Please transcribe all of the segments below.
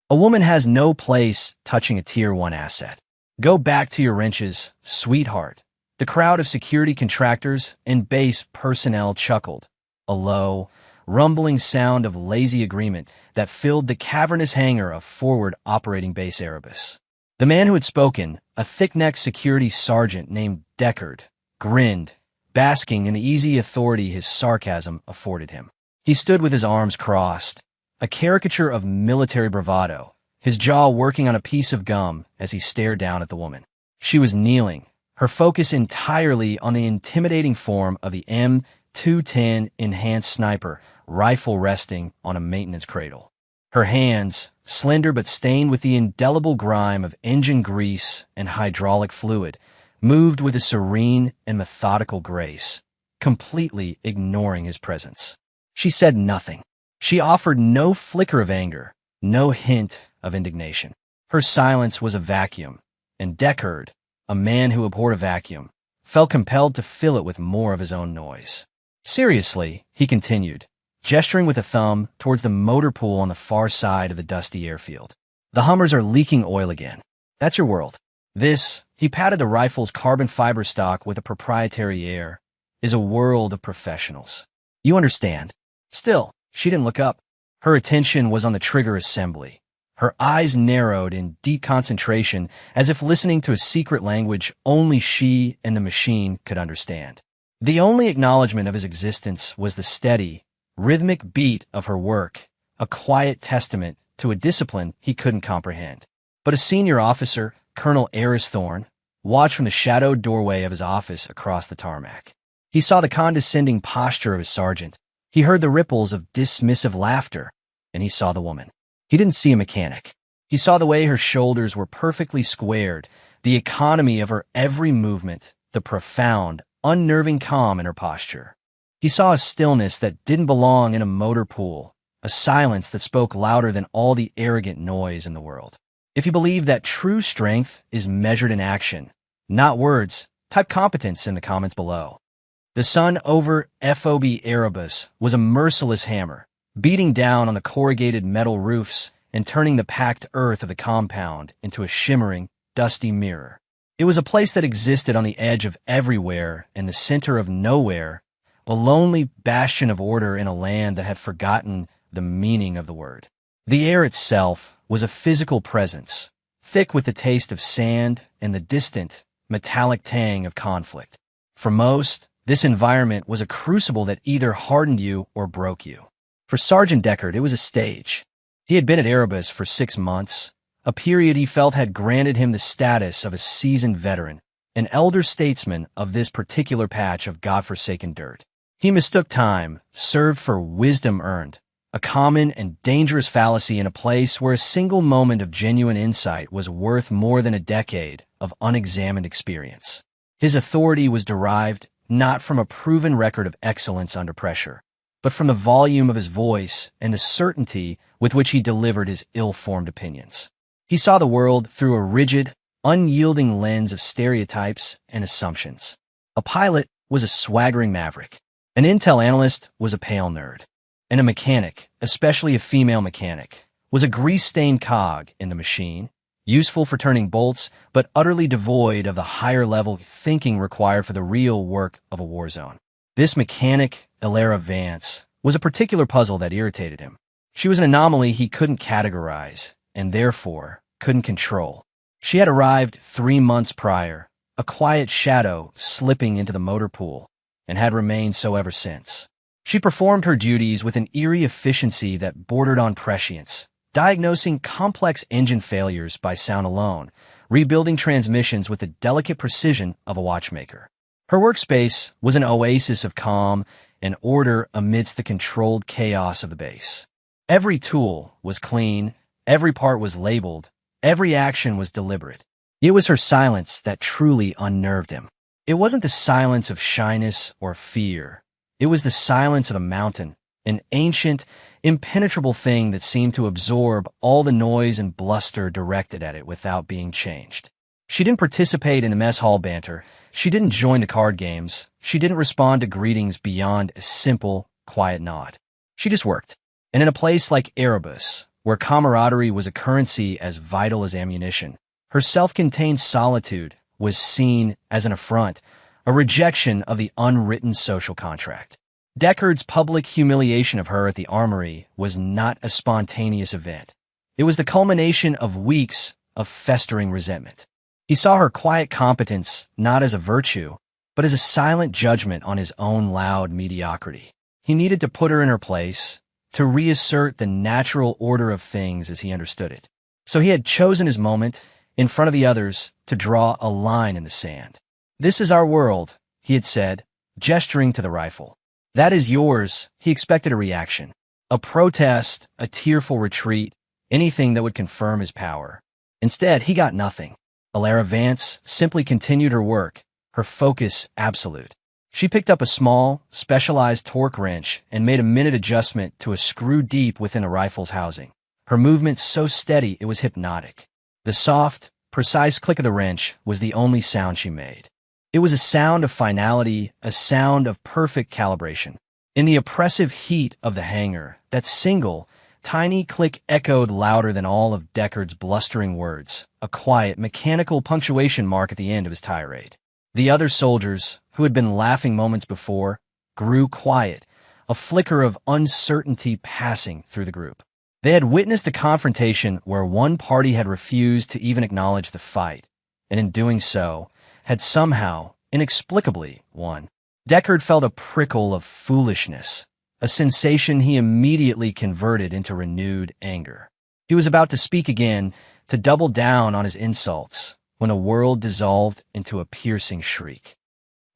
A woman has no place touching a Tier 1 asset. Go back to your wrenches, sweetheart. The crowd of security contractors and base personnel chuckled. A low, rumbling sound of lazy agreement that filled the cavernous hangar of forward operating base Erebus. The man who had spoken, a thick-necked security sergeant named Deckard, grinned, basking in the easy authority his sarcasm afforded him. He stood with his arms crossed, a caricature of military bravado, his jaw working on a piece of gum as he stared down at the woman. She was kneeling, her focus entirely on the intimidating form of the M210 enhanced sniper rifle resting on a maintenance cradle. Her hands, slender but stained with the indelible grime of engine grease and hydraulic fluid, moved with a serene and methodical grace, completely ignoring his presence. She said nothing. She offered no flicker of anger, no hint of indignation. Her silence was a vacuum, and Deckard, a man who abhorred a vacuum, felt compelled to fill it with more of his own noise. Seriously, he continued, gesturing with a thumb towards the motor pool on the far side of the dusty airfield. The Hummers are leaking oil again. That's your world. This, he patted the rifle's carbon fiber stock with a proprietary air, is a world of professionals. You understand? Still, she didn't look up. Her attention was on the trigger assembly. Her eyes narrowed in deep concentration as if listening to a secret language only she and the machine could understand. The only acknowledgement of his existence was the steady, rhythmic beat of her work, a quiet testament to a discipline he couldn't comprehend. But a senior officer, Colonel Aristhorn, watched from the shadowed doorway of his office across the tarmac. He saw the condescending posture of his sergeant. He heard the ripples of dismissive laughter, and he saw the woman. He didn't see a mechanic. He saw the way her shoulders were perfectly squared, the economy of her every movement, the profound, unnerving calm in her posture. He saw a stillness that didn't belong in a motor pool, a silence that spoke louder than all the arrogant noise in the world. If you believe that true strength is measured in action, not words, type competence in the comments below. The sun over FOB Erebus was a merciless hammer, beating down on the corrugated metal roofs and turning the packed earth of the compound into a shimmering, dusty mirror. It was a place that existed on the edge of everywhere and the center of nowhere, a lonely bastion of order in a land that had forgotten the meaning of the word. The air itself was a physical presence, thick with the taste of sand and the distant, metallic tang of conflict. For most, this environment was a crucible that either hardened you or broke you. For Sergeant Deckard, it was a stage. He had been at Erebus for 6 months, a period he felt had granted him the status of a seasoned veteran, an elder statesman of this particular patch of godforsaken dirt. He mistook time, served for wisdom earned, a common and dangerous fallacy in a place where a single moment of genuine insight was worth more than a decade of unexamined experience. His authority was derived not from a proven record of excellence under pressure, but from the volume of his voice and the certainty with which he delivered his ill-formed opinions. He saw the world through a rigid, unyielding lens of stereotypes and assumptions. A pilot was a swaggering maverick. An intel analyst was a pale nerd. And a mechanic, especially a female mechanic, was a grease-stained cog in the machine, useful for turning bolts, but utterly devoid of the higher-level thinking required for the real work of a war zone. This mechanic, Elara Vance, was a particular puzzle that irritated him. She was an anomaly he couldn't categorize, and therefore couldn't control. She had arrived 3 months prior, a quiet shadow slipping into the motor pool, and had remained so ever since. She performed her duties with an eerie efficiency that bordered on prescience, diagnosing complex engine failures by sound alone, rebuilding transmissions with the delicate precision of a watchmaker. Her workspace was an oasis of calm and order amidst the controlled chaos of the base. Every tool was clean, every part was labeled, every action was deliberate. It was her silence that truly unnerved him. It wasn't the silence of shyness or fear. It was the silence of a mountain, an ancient, impenetrable thing that seemed to absorb all the noise and bluster directed at it without being changed. She didn't participate in the mess hall banter. She didn't join the card games. She didn't respond to greetings beyond a simple, quiet nod. She just worked. And in a place like Erebus, where camaraderie was a currency as vital as ammunition. Her self-contained solitude was seen as an affront, a rejection of the unwritten social contract. Deckard's public humiliation of her at the armory was not a spontaneous event. It was the culmination of weeks of festering resentment. He saw her quiet competence not as a virtue, but as a silent judgment on his own loud mediocrity. He needed to put her in her place, to reassert the natural order of things as he understood it. So he had chosen his moment, in front of the others, to draw a line in the sand. "This is our world," he had said, gesturing to the rifle. "That is yours." He expected a reaction. A protest, a tearful retreat, anything that would confirm his power. Instead, he got nothing. Alara Vance simply continued her work, her focus absolute. She picked up a small, specialized torque wrench and made a minute adjustment to a screw deep within the rifle's housing. Her movement so steady it was hypnotic. The soft, precise click of the wrench was the only sound she made. It was a sound of finality, a sound of perfect calibration. In the oppressive heat of the hangar, that single, tiny click echoed louder than all of Deckard's blustering words, a quiet, mechanical punctuation mark at the end of his tirade. The other soldiers, who had been laughing moments before, grew quiet, a flicker of uncertainty passing through the group. They had witnessed a confrontation where one party had refused to even acknowledge the fight, and in doing so, had somehow, inexplicably, won. Deckard felt a prickle of foolishness, a sensation he immediately converted into renewed anger. He was about to speak again, to double down on his insults, when the world dissolved into a piercing shriek.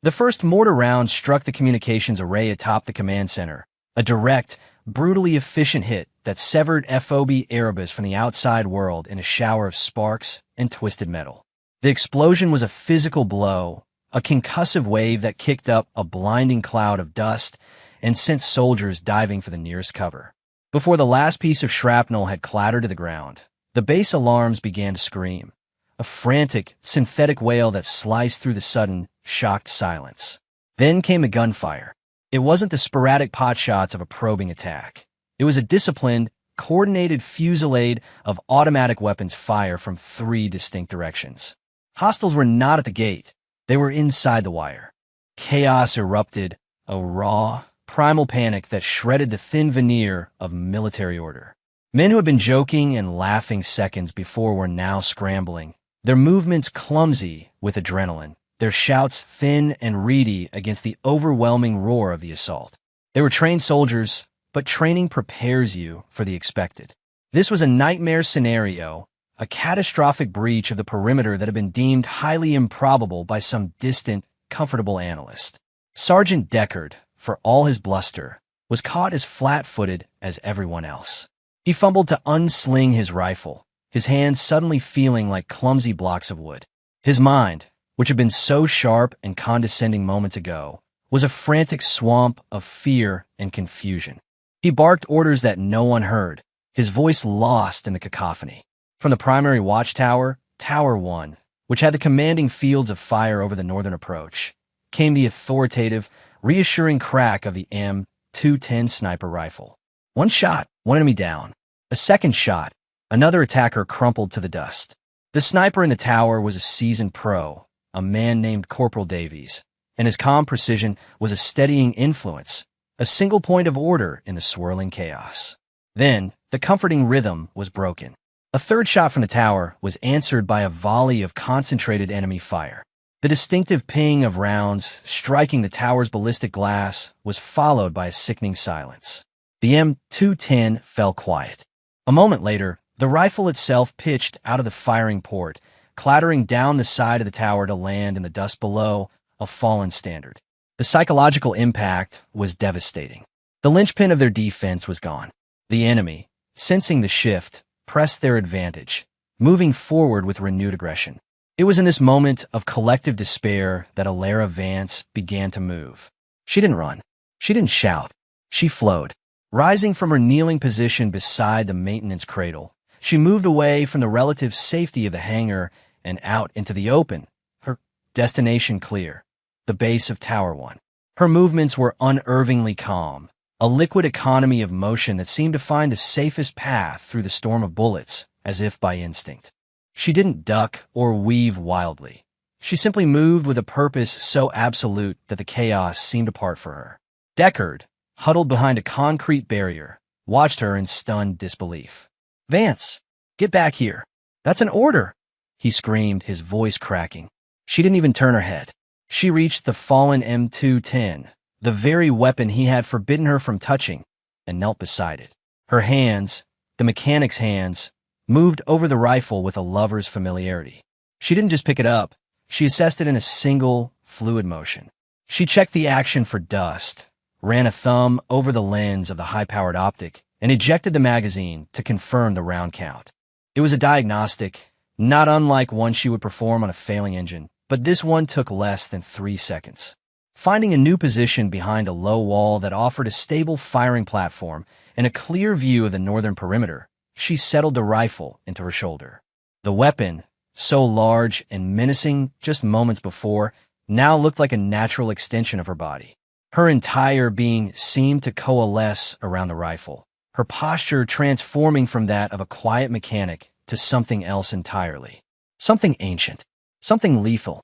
The first mortar round struck the communications array atop the command center, a direct, brutally efficient hit that severed FOB Erebus from the outside world in a shower of sparks and twisted metal. The explosion was a physical blow, a concussive wave that kicked up a blinding cloud of dust and sent soldiers diving for the nearest cover. Before the last piece of shrapnel had clattered to the ground, the base alarms began to scream, a frantic, synthetic wail that sliced through the sudden, shocked silence. Then came the gunfire. It wasn't the sporadic potshots of a probing attack. It was a disciplined, coordinated fusillade of automatic weapons fire from 3 distinct directions. Hostiles were not at the gate. They were inside the wire. Chaos erupted, a raw, primal panic that shredded the thin veneer of military order. Men who had been joking and laughing seconds before were now scrambling, their movements clumsy with adrenaline, their shouts thin and reedy against the overwhelming roar of the assault. They were trained soldiers, but training prepares you for the expected. This was a nightmare scenario, a catastrophic breach of the perimeter that had been deemed highly improbable by some distant, comfortable analyst. Sergeant Deckard, for all his bluster, was caught as flat-footed as everyone else. He fumbled to unsling his rifle, his hands suddenly feeling like clumsy blocks of wood. His mind, which had been so sharp and condescending moments ago, was a frantic swamp of fear and confusion. He barked orders that no one heard, his voice lost in the cacophony. From the primary watchtower, Tower 1, which had the commanding fields of fire over the northern approach, came the authoritative, reassuring crack of the M210 sniper rifle. One shot, one enemy down. A second shot, another attacker crumpled to the dust. The sniper in the tower was a seasoned pro, a man named Corporal Davies, and his calm precision was a steadying influence, a single point of order in the swirling chaos. Then, the comforting rhythm was broken. A third shot from the tower was answered by a volley of concentrated enemy fire. The distinctive ping of rounds striking the tower's ballistic glass was followed by a sickening silence. The M210 fell quiet. A moment later, the rifle itself pitched out of the firing port, clattering down the side of the tower to land in the dust below, a fallen standard. The psychological impact was devastating. The linchpin of their defense was gone. The enemy, sensing the shift, pressed their advantage, moving forward with renewed aggression. It was in this moment of collective despair that Alara Vance began to move. She didn't run. She didn't shout. She flowed. Rising from her kneeling position beside the maintenance cradle, she moved away from the relative safety of the hangar and out into the open, her destination clear, the base of Tower 1. Her movements were unervingly calm, a liquid economy of motion that seemed to find the safest path through the storm of bullets, as if by instinct. She didn't duck or weave wildly. She simply moved with a purpose so absolute that the chaos seemed apart for her. Deckard, huddled behind a concrete barrier, watched her in stunned disbelief. "Vance, get back here. That's an order," he screamed, his voice cracking. She didn't even turn her head. She reached the fallen M210, the very weapon he had forbidden her from touching, and knelt beside it. Her hands, the mechanic's hands, moved over the rifle with a lover's familiarity. She didn't just pick it up. She assessed it in a single, fluid motion. She checked the action for dust, ran a thumb over the lens of the high-powered optic, and ejected the magazine to confirm the round count. It was a diagnostic, not unlike one she would perform on a failing engine, but this one took less than 3 seconds. Finding a new position behind a low wall that offered a stable firing platform and a clear view of the northern perimeter, she settled the rifle into her shoulder. The weapon, so large and menacing just moments before, now looked like a natural extension of her body. Her entire being seemed to coalesce around the rifle, her posture transforming from that of a quiet mechanic to something else entirely. Something ancient, something lethal.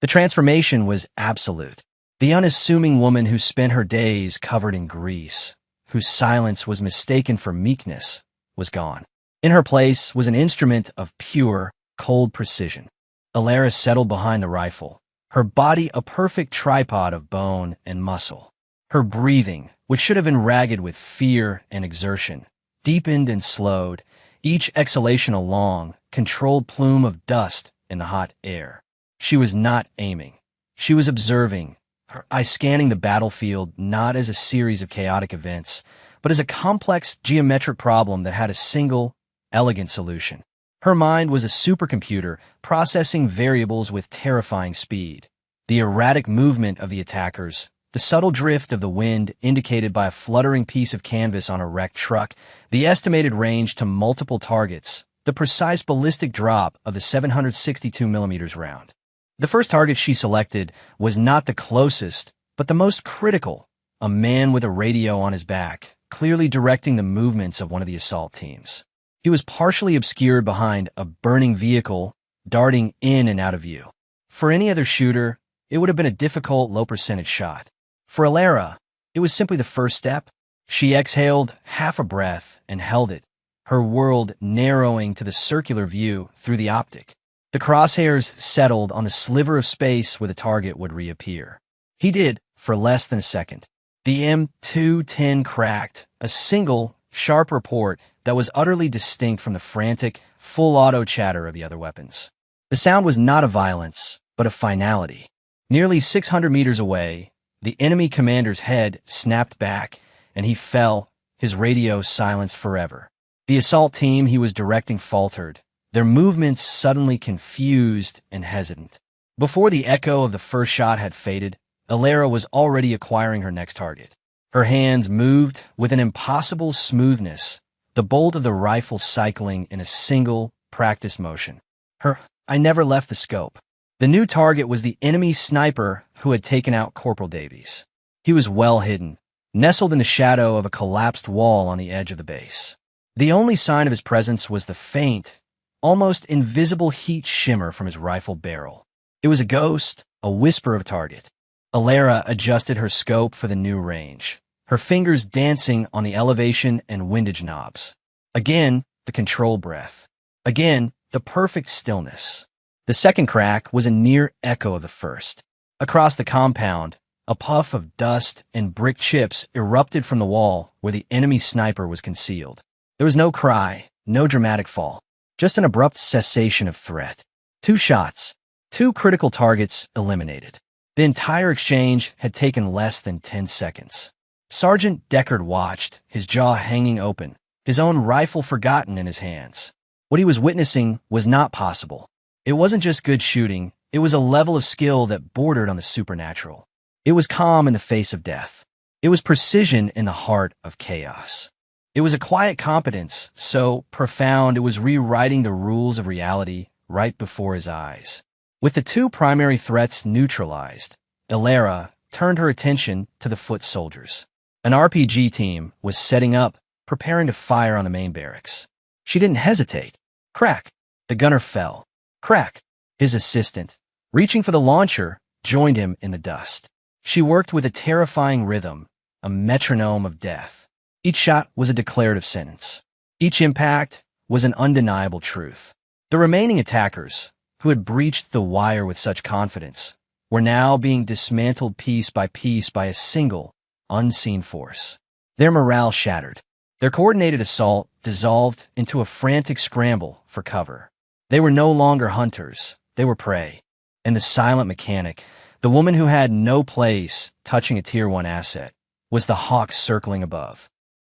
The transformation was absolute. The unassuming woman who spent her days covered in grease, whose silence was mistaken for meekness, was gone. In her place was an instrument of pure, cold precision. Alara settled behind the rifle, her body a perfect tripod of bone and muscle. Her breathing, which should have been ragged with fear and exertion, deepened and slowed, each exhalation a long, controlled plume of dust in the hot air. She was not aiming. She was observing, her eyes scanning the battlefield not as a series of chaotic events, but as a complex geometric problem that had a single, elegant solution. Her mind was a supercomputer processing variables with terrifying speed. The erratic movement of the attackers, the subtle drift of the wind indicated by a fluttering piece of canvas on a wrecked truck, the estimated range to multiple targets, the precise ballistic drop of the 762mm round. The first target she selected was not the closest, but the most critical, a man with a radio on his back, clearly directing the movements of one of the assault teams. He was partially obscured behind a burning vehicle, darting in and out of view. For any other shooter, it would have been a difficult, low-percentage shot. For Alara, it was simply the first step. She exhaled half a breath and held it, her world narrowing to the circular view through the optic. The crosshairs settled on the sliver of space where the target would reappear. He did, for less than a second. The M210 cracked, a single, sharp report that was utterly distinct from the frantic, full-auto chatter of the other weapons. The sound was not of violence, but of finality. Nearly 600 meters away, the enemy commander's head snapped back, and he fell, his radio silenced forever. The assault team he was directing faltered, their movements suddenly confused and hesitant. Before the echo of the first shot had faded, Alara was already acquiring her next target. Her hands moved with an impossible smoothness, the bolt of the rifle cycling in a single, practiced motion. I never left the scope. The new target was the enemy sniper who had taken out Corporal Davies. He was well hidden, nestled in the shadow of a collapsed wall on the edge of the base. The only sign of his presence was the faint, almost invisible heat shimmer from his rifle barrel. It was a ghost, a whisper of a target. Alara adjusted her scope for the new range, her fingers dancing on the elevation and windage knobs. Again, the control breath. Again, the perfect stillness. The second crack was a near echo of the first. Across the compound, a puff of dust and brick chips erupted from the wall where the enemy sniper was concealed. There was no cry, no dramatic fall, just an abrupt cessation of threat. 2 shots, 2 critical targets eliminated. The entire exchange had taken less than 10 seconds. Sergeant Deckard watched, his jaw hanging open, his own rifle forgotten in his hands. What he was witnessing was not possible. It wasn't just good shooting, it was a level of skill that bordered on the supernatural. It was calm in the face of death. It was precision in the heart of chaos. It was a quiet competence, so profound it was rewriting the rules of reality right before his eyes. With the 2 primary threats neutralized, Alara turned her attention to the foot soldiers. An RPG team was setting up, preparing to fire on the main barracks. She didn't hesitate. Crack! The gunner fell. Crack! His assistant, reaching for the launcher, joined him in the dust. She worked with a terrifying rhythm, a metronome of death. Each shot was a declarative sentence. Each impact was an undeniable truth. The remaining attackers, who had breached the wire with such confidence, were now being dismantled piece by a single, unseen force. Their morale shattered. Their coordinated assault dissolved into a frantic scramble for cover. They were no longer hunters, they were prey. And the silent mechanic, the woman who had no place touching a Tier 1 asset, was the hawk circling above.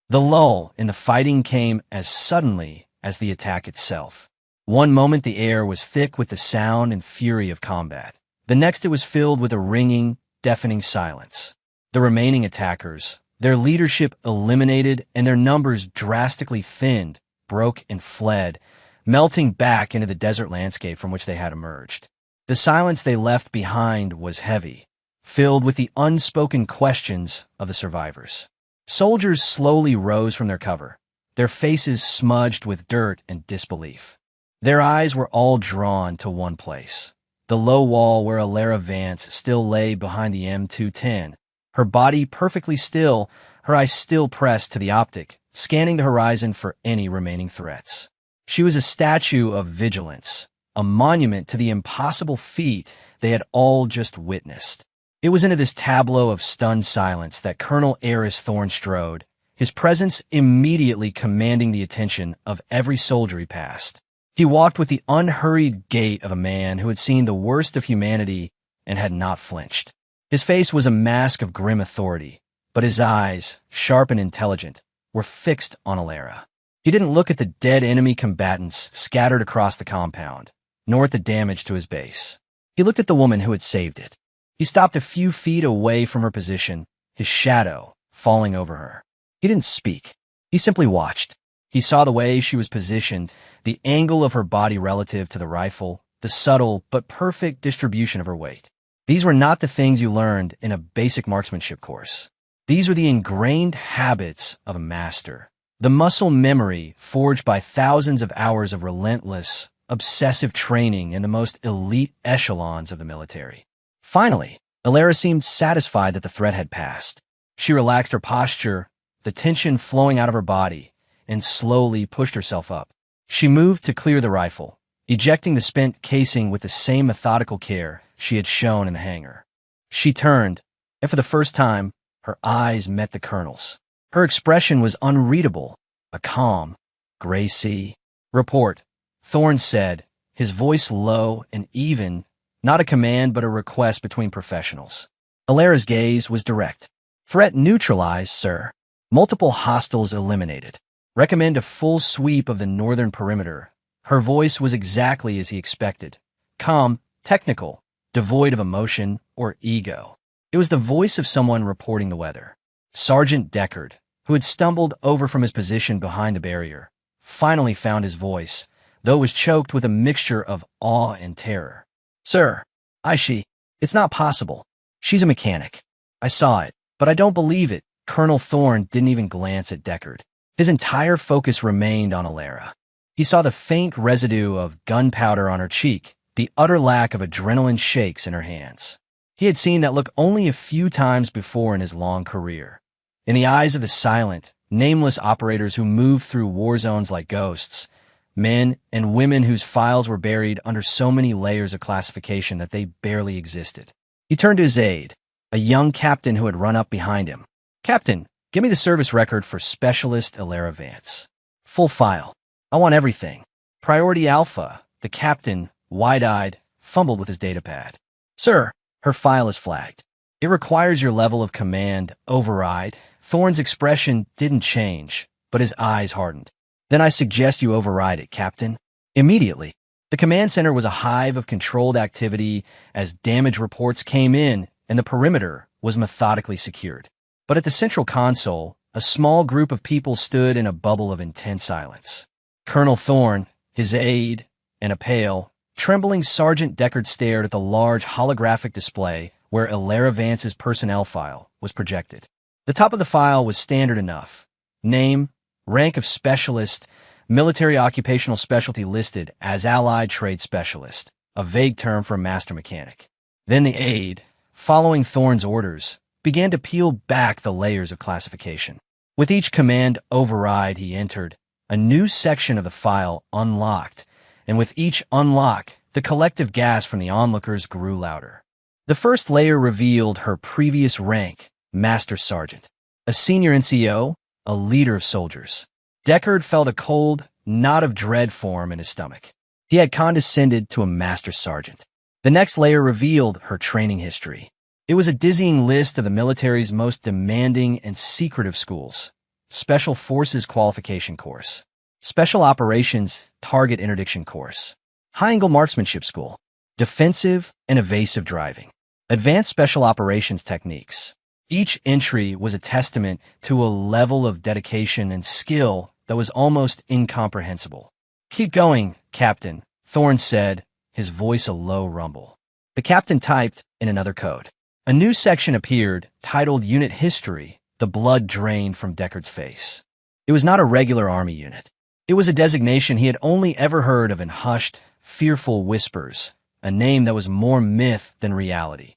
The lull in the fighting came as suddenly as the attack itself. One moment the air was thick with the sound and fury of combat. The next it was filled with a ringing, deafening silence. The remaining attackers, their leadership eliminated and their numbers drastically thinned, broke and fled, melting back into the desert landscape from which they had emerged. The silence they left behind was heavy, filled with the unspoken questions of the survivors. Soldiers slowly rose from their cover, their faces smudged with dirt and disbelief. Their eyes were all drawn to one place, the low wall where Alara Vance still lay behind the M210, her body perfectly still, her eyes still pressed to the optic, scanning the horizon for any remaining threats. She was a statue of vigilance, a monument to the impossible feat they had all just witnessed. It was into this tableau of stunned silence that Colonel Eris Thorne strode, his presence immediately commanding the attention of every soldier he passed. He walked with the unhurried gait of a man who had seen the worst of humanity and had not flinched. His face was a mask of grim authority, but his eyes, sharp and intelligent, were fixed on Alara. He didn't look at the dead enemy combatants scattered across the compound, nor at the damage to his base. He looked at the woman who had saved it. He stopped a few feet away from her position, his shadow falling over her. He didn't speak. He simply watched. He saw the way she was positioned, the angle of her body relative to the rifle, the subtle but perfect distribution of her weight. These were not the things you learned in a basic marksmanship course. These were the ingrained habits of a master, the muscle memory forged by thousands of hours of relentless, obsessive training in the most elite echelons of the military. Finally, Alara seemed satisfied that the threat had passed. She relaxed her posture, the tension flowing out of her body, and slowly pushed herself up. She moved to clear the rifle, ejecting the spent casing with the same methodical care she had shown in the hangar. She turned, and for the first time, her eyes met the colonel's. Her expression was unreadable, a calm, gray sea. "Report," Thorne said, his voice low and even, not a command but a request between professionals. Alara's gaze was direct. "Threat neutralized, sir. Multiple hostiles eliminated. Recommend a full sweep of the northern perimeter." Her voice was exactly as he expected. Calm, technical, devoid of emotion or ego. It was the voice of someone reporting the weather. Sergeant Deckard, who had stumbled over from his position behind the barrier, finally found his voice, though it was choked with a mixture of awe and terror. "Sir, it's not possible. She's a mechanic. I saw it, but I don't believe it." Colonel Thorne didn't even glance at Deckard. His entire focus remained on Alara. He saw the faint residue of gunpowder on her cheek, the utter lack of adrenaline shakes in her hands. He had seen that look only a few times before in his long career. In the eyes of the silent, nameless operators who moved through war zones like ghosts, men and women whose files were buried under so many layers of classification that they barely existed. He turned to his aide, a young captain who had run up behind him. "Captain, give me the service record for Specialist Alara Vance. Full file. I want everything." Priority Alpha, the captain, wide-eyed, fumbled with his datapad. "Sir, her file is flagged. It requires your level of command override." Thorne's expression didn't change, but his eyes hardened. "Then I suggest you override it, Captain." Immediately, the command center was a hive of controlled activity as damage reports came in and the perimeter was methodically secured. But at the central console, a small group of people stood in a bubble of intense silence. Colonel Thorne, his aide, and a pale, trembling Sergeant Deckard stared at the large holographic display where Alara Vance's personnel file was projected. The top of the file was standard enough. Name, rank of specialist, military occupational specialty listed as allied trade specialist, a vague term for a master mechanic. Then the aide, following Thorne's orders, began to peel back the layers of classification. With each command override he entered, a new section of the file unlocked, and with each unlock, the collective gasp from the onlookers grew louder. The first layer revealed her previous rank, Master Sergeant. A senior NCO, a leader of soldiers. Deckard felt a cold, knot of dread form in his stomach. He had condescended to a Master Sergeant. The next layer revealed her training history. It was a dizzying list of the military's most demanding and secretive schools. Special Forces Qualification Course. Special Operations Target Interdiction Course. High-Angle Marksmanship School. Defensive and Evasive Driving. Advanced Special Operations Techniques. Each entry was a testament to a level of dedication and skill that was almost incomprehensible. "Keep going, Captain," Thorne said, his voice a low rumble. The captain typed in another code. A new section appeared, titled Unit History. The blood drained from Deckard's face. It was not a regular army unit. It was a designation he had only ever heard of in hushed, fearful whispers, a name that was more myth than reality.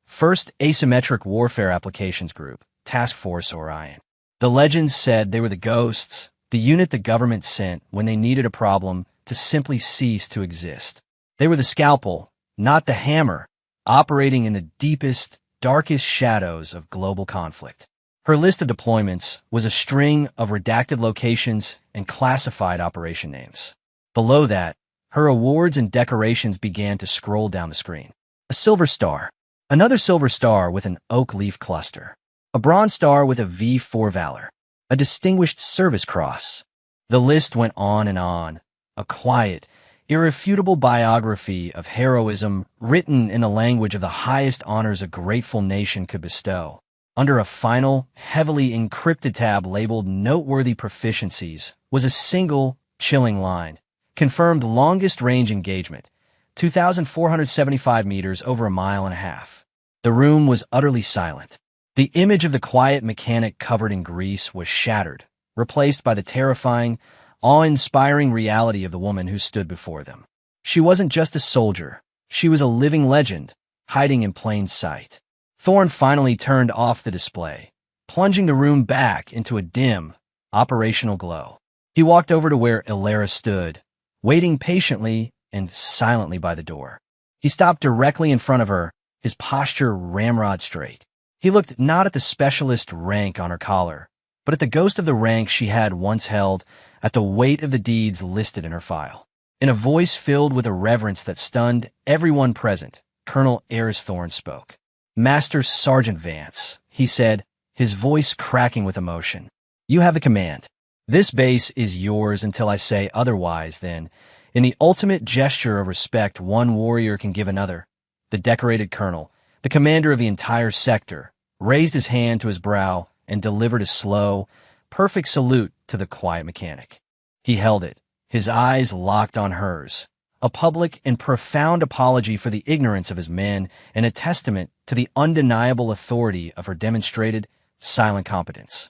First Asymmetric Warfare Applications Group, Task Force Orion. The legends said they were the ghosts, the unit the government sent when they needed a problem to simply cease to exist. They were the scalpel, not the hammer, operating in the deepest, darkest shadows of global conflict. Her list of deployments was a string of redacted locations and classified operation names. Below that, her awards and decorations began to scroll down the screen. A silver star, another silver star with an oak leaf cluster, a bronze star with a V for Valor, a distinguished service cross. The list went on and on, a quiet, irrefutable biography of heroism written in a language of the highest honors a grateful nation could bestow. Under a final, heavily encrypted tab labeled Noteworthy Proficiencies was a single, chilling line. Confirmed longest range engagement, 2,475 meters over a mile and a half. The room was utterly silent. The image of the quiet mechanic covered in grease was shattered, replaced by the terrifying, awe-inspiring reality of the woman who stood before them. She wasn't just a soldier. She was a living legend, hiding in plain sight. Thorne finally turned off the display, plunging the room back into a dim, operational glow. He walked over to where Ilara stood, waiting patiently and silently by the door. He stopped directly in front of her, his posture ramrod straight. He looked not at the specialist rank on her collar, but at the ghost of the rank she had once held, at the weight of the deeds listed in her file. In a voice filled with a reverence that stunned everyone present, Colonel Eris Thorne spoke. "Master Sergeant Vance," he said, his voice cracking with emotion. "You have the command. This base is yours until I say otherwise, then, in the ultimate gesture of respect one warrior can give another." The decorated colonel, the commander of the entire sector, raised his hand to his brow and delivered a slow, perfect salute to the quiet mechanic. He held it, his eyes locked on hers, a public and profound apology for the ignorance of his men and a testament to the undeniable authority of her demonstrated, silent competence.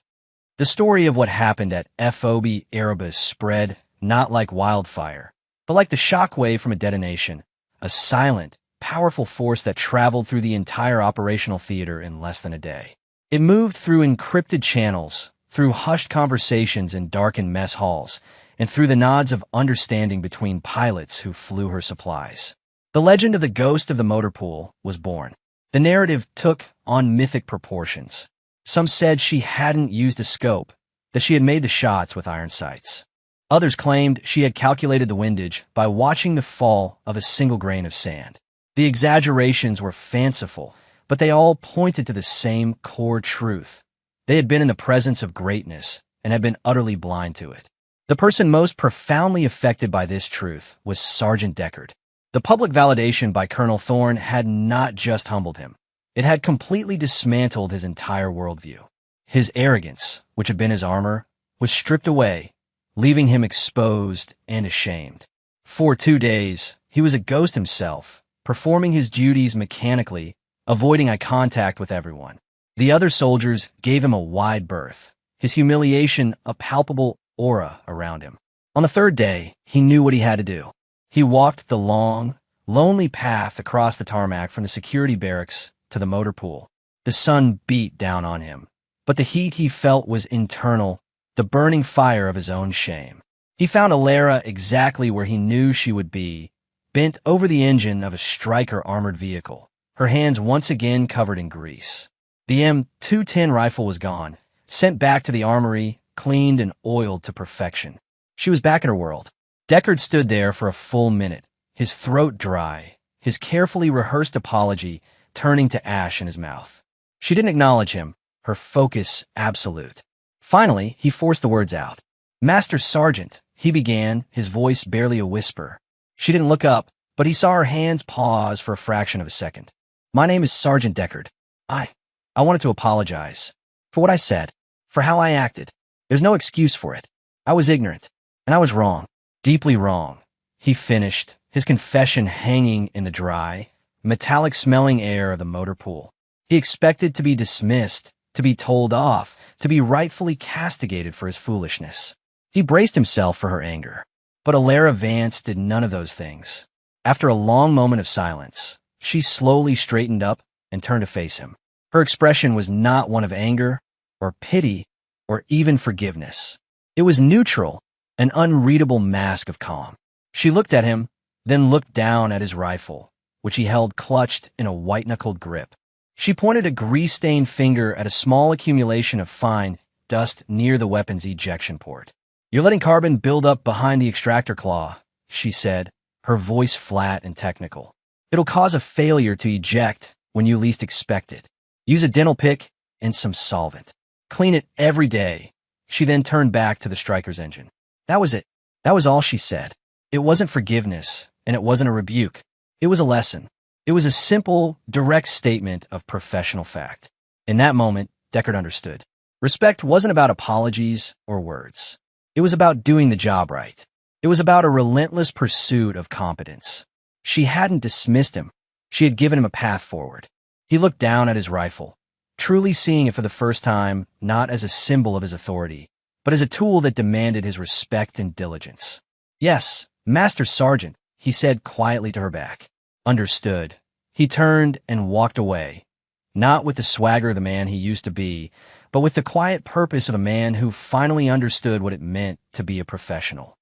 The story of what happened at FOB Erebus spread not like wildfire, but like the shockwave from a detonation, a silent, powerful force that traveled through the entire operational theater in less than a day. It moved through encrypted channels, through hushed conversations in darkened mess halls, and through the nods of understanding between pilots who flew her supplies. The legend of the ghost of the motor pool was born. The narrative took on mythic proportions. Some said she hadn't used a scope, that she had made the shots with iron sights. Others claimed she had calculated the windage by watching the fall of a single grain of sand. The exaggerations were fanciful, but they all pointed to the same core truth. They had been in the presence of greatness and had been utterly blind to it. The person most profoundly affected by this truth was Sergeant Deckard. The public validation by Colonel Thorne had not just humbled him. It had completely dismantled his entire worldview. His arrogance, which had been his armor, was stripped away, leaving him exposed and ashamed. For 2 days, he was a ghost himself, performing his duties mechanically, avoiding eye contact with everyone. The other soldiers gave him a wide berth, his humiliation a palpable aura around him. On the third day, he knew what he had to do. He walked the long, lonely path across the tarmac from the security barracks to the motor pool. The sun beat down on him, but the heat he felt was internal, the burning fire of his own shame. He found Alara exactly where he knew she would be, bent over the engine of a Stryker armored vehicle, her hands once again covered in grease. The M210 rifle was gone, sent back to the armory, cleaned and oiled to perfection. She was back in her world. Deckard stood there for a full minute, his throat dry, his carefully rehearsed apology turning to ash in his mouth. She didn't acknowledge him, her focus absolute. Finally, he forced the words out. "Master Sergeant," he began, his voice barely a whisper. She didn't look up, but he saw her hands pause for a fraction of a second. "My name is Sergeant Deckard. I wanted to apologize. For what I said. For how I acted. There's no excuse for it. I was ignorant. And I was wrong. Deeply wrong." He finished, his confession hanging in the dry, metallic-smelling air of the motor pool. He expected to be dismissed, to be told off, to be rightfully castigated for his foolishness. He braced himself for her anger. But Alara Vance did none of those things. After a long moment of silence, she slowly straightened up and turned to face him. Her expression was not one of anger, or pity, or even forgiveness. It was neutral, an unreadable mask of calm. She looked at him, then looked down at his rifle, which he held clutched in a white-knuckled grip. She pointed a grease-stained finger at a small accumulation of fine dust near the weapon's ejection port. "You're letting carbon build up behind the extractor claw," she said, her voice flat and technical. "It'll cause a failure to eject when you least expect it. Use a dental pick and some solvent. Clean it every day." She then turned back to the Stryker's engine. That was it. That was all she said. It wasn't forgiveness, and it wasn't a rebuke. It was a lesson. It was a simple, direct statement of professional fact. In that moment, Deckard understood. Respect wasn't about apologies or words. It was about doing the job right. It was about a relentless pursuit of competence. She hadn't dismissed him. She had given him a path forward. He looked down at his rifle, truly seeing it for the first time not as a symbol of his authority, but as a tool that demanded his respect and diligence. "Yes, Master Sergeant," he said quietly to her back. Understood. He turned and walked away, not with the swagger of the man he used to be, but with the quiet purpose of a man who finally understood what it meant to be a professional.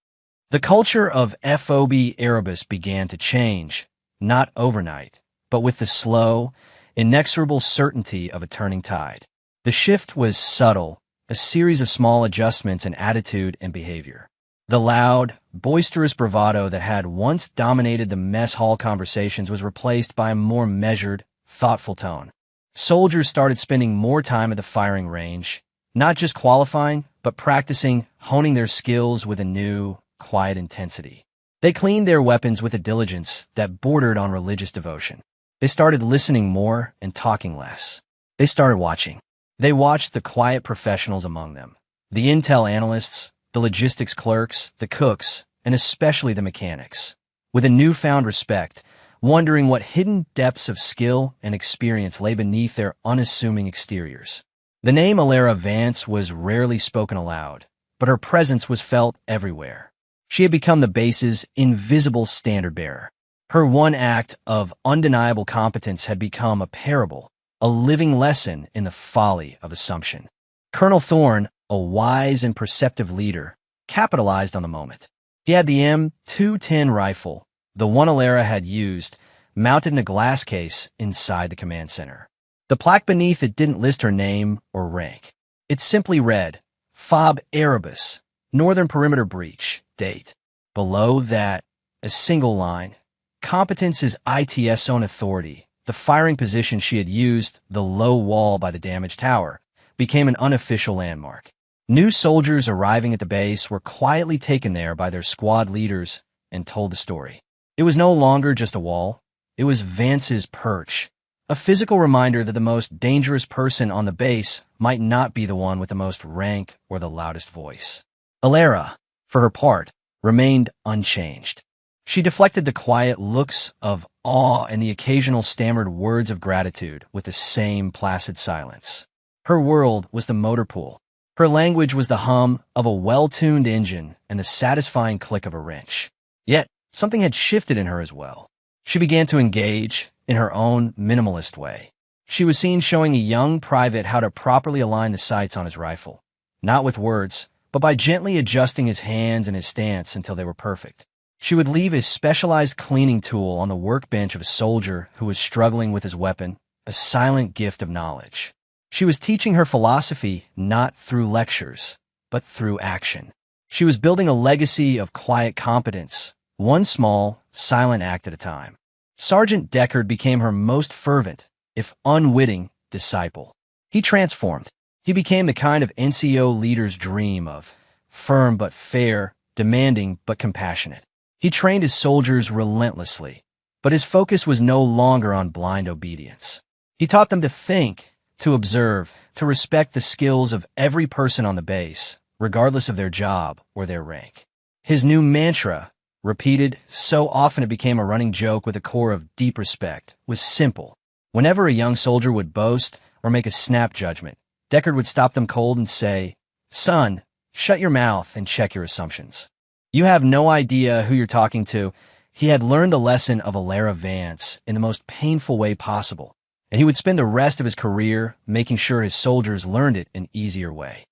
The culture of FOB Erebus began to change, not overnight, but with the slow, inexorable certainty of a turning tide. The shift was subtle, a series of small adjustments in attitude and behavior. The loud, boisterous bravado that had once dominated the mess hall conversations was replaced by a more measured, thoughtful tone. Soldiers started spending more time at the firing range, not just qualifying, but practicing, honing their skills with a new, quiet intensity. They cleaned their weapons with a diligence that bordered on religious devotion. They started listening more and talking less. They started watching. They watched the quiet professionals among them, the intel analysts, the logistics clerks, the cooks, and especially the mechanics, with a newfound respect, wondering what hidden depths of skill and experience lay beneath their unassuming exteriors. The name Alara Vance was rarely spoken aloud, but her presence was felt everywhere. She had become the base's invisible standard-bearer. Her one act of undeniable competence had become a parable, a living lesson in the folly of assumption. Colonel Thorne, a wise and perceptive leader, capitalized on the moment. He had the M210 rifle, the one Alara had used, mounted in a glass case inside the command center. The plaque beneath it didn't list her name or rank. It simply read, "FOB Erebus, Northern Perimeter Breach, date." Below that, a single line, "Competence is ITS own authority." The firing position she had used, the low wall by the damaged tower, became an unofficial landmark. New soldiers arriving at the base were quietly taken there by their squad leaders and told the story. It was no longer just a wall. It was Vance's perch, a physical reminder that the most dangerous person on the base might not be the one with the most rank or the loudest voice. Alara, for her part, remained unchanged. She deflected the quiet looks of awe and the occasional stammered words of gratitude with the same placid silence. Her world was the motor pool. Her language was the hum of a well-tuned engine and the satisfying click of a wrench. Yet, something had shifted in her as well. She began to engage in her own minimalist way. She was seen showing a young private how to properly align the sights on his rifle, not with words, but by gently adjusting his hands and his stance until they were perfect. She would leave a specialized cleaning tool on the workbench of a soldier who was struggling with his weapon, a silent gift of knowledge. She was teaching her philosophy not through lectures, but through action. She was building a legacy of quiet competence, one small, silent act at a time. Sergeant Deckard became her most fervent, if unwitting, disciple. He transformed. He became the kind of NCO leaders dream of, firm but fair, demanding but compassionate. He trained his soldiers relentlessly, but his focus was no longer on blind obedience. He taught them to think, to observe, to respect the skills of every person on the base, regardless of their job or their rank. His new mantra, repeated so often it became a running joke with a core of deep respect, was simple. Whenever a young soldier would boast or make a snap judgment, Deckard would stop them cold and say, "Son, shut your mouth and check your assumptions. You have no idea who you're talking to." He had learned the lesson of Alara Vance in the most painful way possible, and he would spend the rest of his career making sure his soldiers learned it an easier way.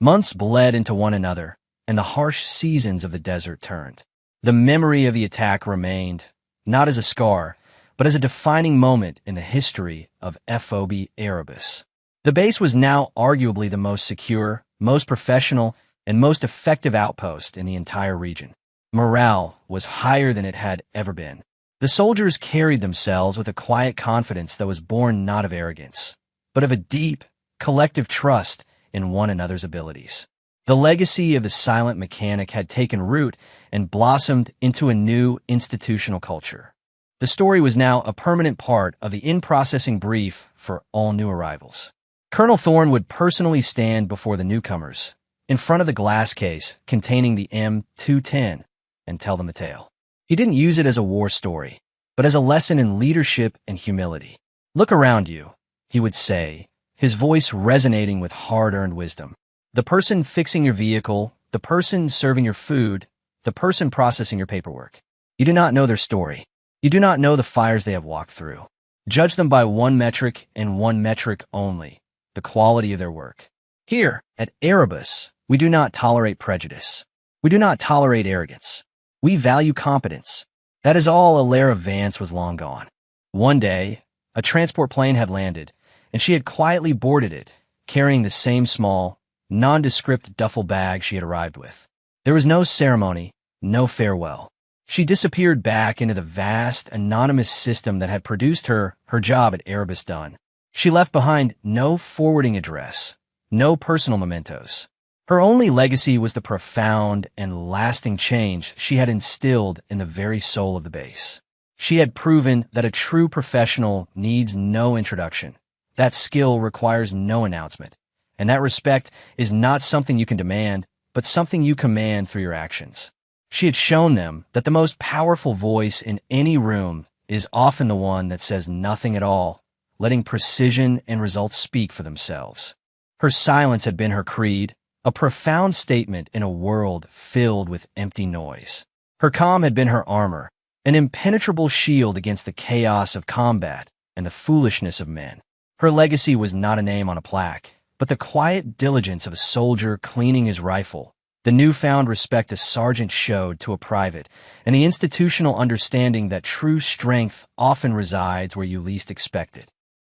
Months bled into one another, and the harsh seasons of the desert turned. The memory of the attack remained, not as a scar, but as a defining moment in the history of FOB Erebus. The base was now arguably the most secure, most professional, and most effective outpost in the entire region. Morale was higher than it had ever been. The soldiers carried themselves with a quiet confidence that was born not of arrogance, but of a deep, collective trust in one another's abilities. The legacy of the silent mechanic had taken root and blossomed into a new institutional culture. The story was now a permanent part of the in-processing brief for all new arrivals. Colonel Thorne would personally stand before the newcomers, in front of the glass case containing the M210, and tell them a tale. He didn't use it as a war story, but as a lesson in leadership and humility. "Look around you," he would say, his voice resonating with hard-earned wisdom. "The person fixing your vehicle, the person serving your food, the person processing your paperwork. You do not know their story. You do not know the fires they have walked through. Judge them by one metric and one metric only, the quality of their work. Here, at Erebus, we do not tolerate prejudice. We do not tolerate arrogance. We value competence." That is all Alara Vance was long gone. One day, a transport plane had landed, and she had quietly boarded it, carrying the same small, nondescript duffel bag she had arrived with. There was no ceremony, no farewell. She disappeared back into the vast, anonymous system that had produced her job at Erebus done. She left behind no forwarding address, no personal mementos. Her only legacy was the profound and lasting change she had instilled in the very soul of the base. She had proven that a true professional needs no introduction, that skill requires no announcement, and that respect is not something you can demand, but something you command through your actions. She had shown them that the most powerful voice in any room is often the one that says nothing at all, letting precision and results speak for themselves. Her silence had been her creed, a profound statement in a world filled with empty noise. Her calm had been her armor, an impenetrable shield against the chaos of combat and the foolishness of men. Her legacy was not a name on a plaque, but the quiet diligence of a soldier cleaning his rifle, the newfound respect a sergeant showed to a private, and the institutional understanding that true strength often resides where you least expect it.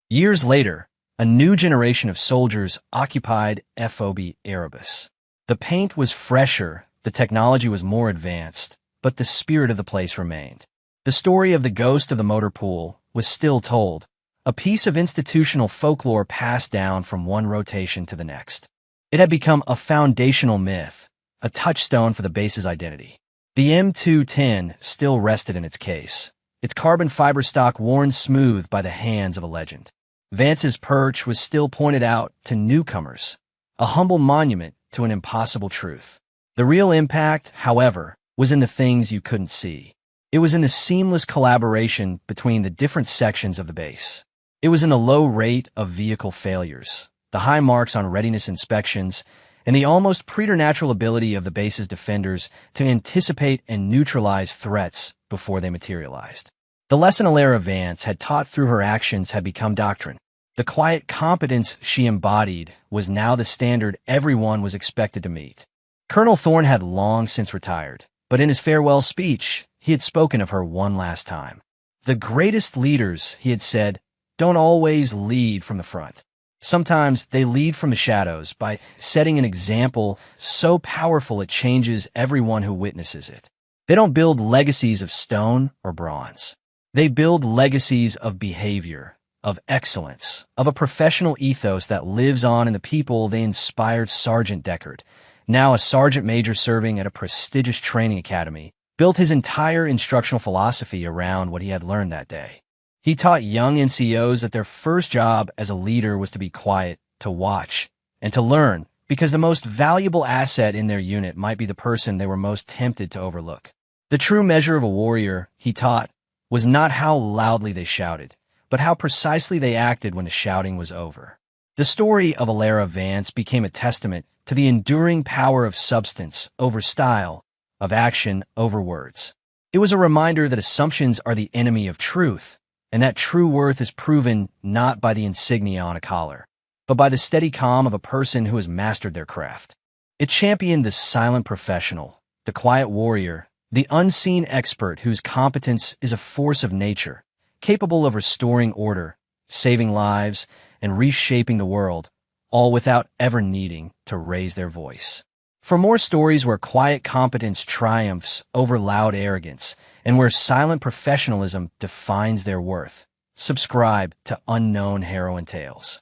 Years later, a new generation of soldiers occupied FOB Erebus. The paint was fresher, the technology was more advanced, but the spirit of the place remained. The story of the ghost of the motor pool was still told, a piece of institutional folklore passed down from one rotation to the next. It had become a foundational myth, a touchstone for the base's identity. The M210 still rested in its case, its carbon fiber stock worn smooth by the hands of a legend. Vance's perch was still pointed out to newcomers, a humble monument to an impossible truth. The real impact, however, was in the things you couldn't see. It was in the seamless collaboration between the different sections of the base. It was in the low rate of vehicle failures, the high marks on readiness inspections, and the almost preternatural ability of the base's defenders to anticipate and neutralize threats before they materialized. The lesson Alara Vance had taught through her actions had become doctrine. The quiet competence she embodied was now the standard everyone was expected to meet. Colonel Thorne had long since retired, but in his farewell speech, he had spoken of her one last time. The greatest leaders, he had said, don't always lead from the front. Sometimes they lead from the shadows by setting an example so powerful it changes everyone who witnesses it. They don't build legacies of stone or bronze. They build legacies of behavior, of excellence, of a professional ethos that lives on in the people they inspired. Sergeant Deckard, now a sergeant major serving at a prestigious training academy, built his entire instructional philosophy around what he had learned that day. He taught young NCOs that their first job as a leader was to be quiet, to watch, and to learn, because the most valuable asset in their unit might be the person they were most tempted to overlook. The true measure of a warrior, he taught, was not how loudly they shouted, but how precisely they acted when the shouting was over. The story of Alara Vance became a testament to the enduring power of substance over style, of action over words. It was a reminder that assumptions are the enemy of truth, and that true worth is proven not by the insignia on a collar, but by the steady calm of a person who has mastered their craft. It championed the silent professional, the quiet warrior, the unseen expert whose competence is a force of nature, capable of restoring order, saving lives, and reshaping the world, all without ever needing to raise their voice. For more stories where quiet competence triumphs over loud arrogance, and where silent professionalism defines their worth, subscribe to Unknown Heroine Tales.